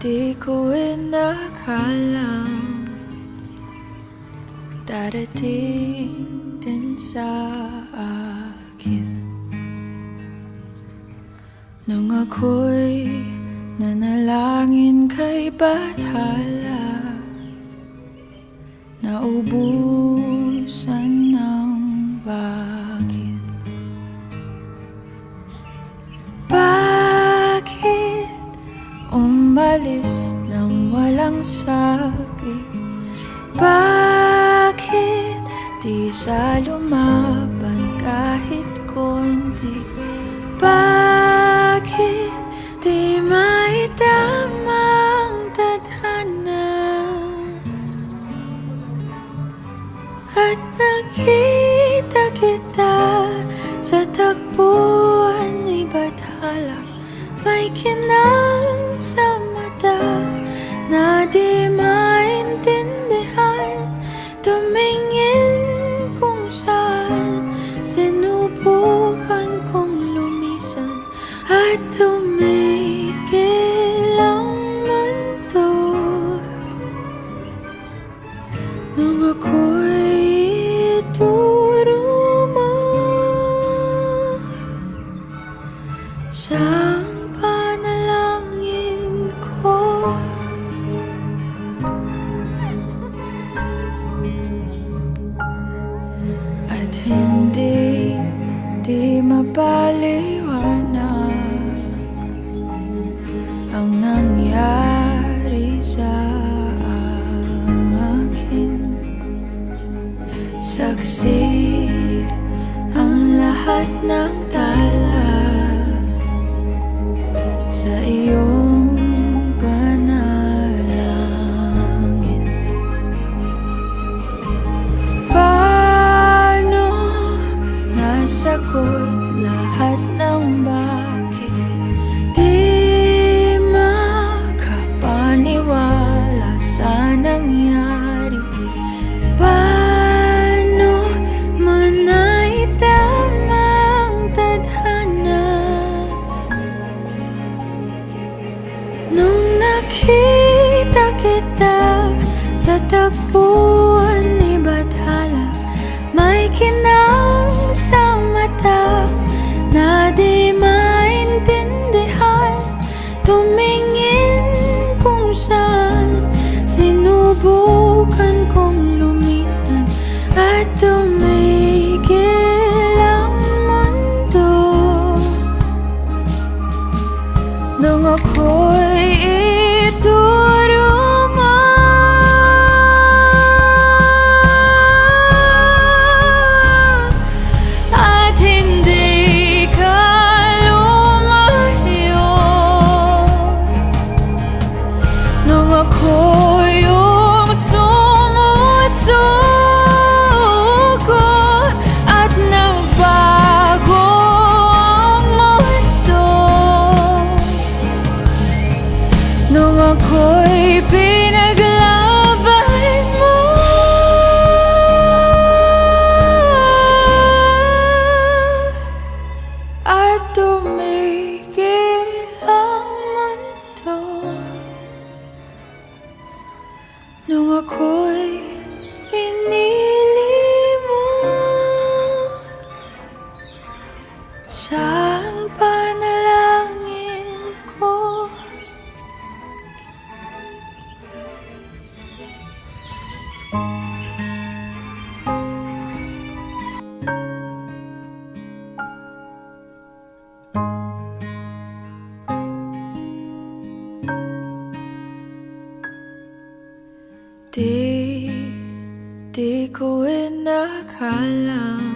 Di ko inakalang darating din sa akin nung ako'y nanalangin kay Bathala, naubusan ng bagit. Bakit umalis nang walang sabi? Bakit di siya lumaban kahit konti? Bakit di maitama ang tadhana? At nakita kita sa takbuhan ni Bathala, may kinang sa mata na di maintindihan. Tumingin kung saan, sinubukan kong lumisan at tumigil ang mundo. Nung ako'y ituruma siyang panalangin ko. At hindi mapaliwanag ang nangyari sa akin. Saksi ang lahat ng tala sa iyong panalangin. Paano nasagot lahat ng bakit? Di makapaniwala sa nangyari. Paano mo naitama ang tadhana? Nung nakita kita sa takbuhan ni Bathala, may kinang sa mata na di maintindihan. Tumingin kung saan, sinubukan kong lumisan at tumigil ang mundo. Nung ako'y ituruma at hindi ka lumayo, nung ako yung sumusuko at nagbago ang mundo, nung ako'y pinaglaban mo at tumigil ang mundo, nung ako'y inilimon siyang panalangin ko. Di ko inakalang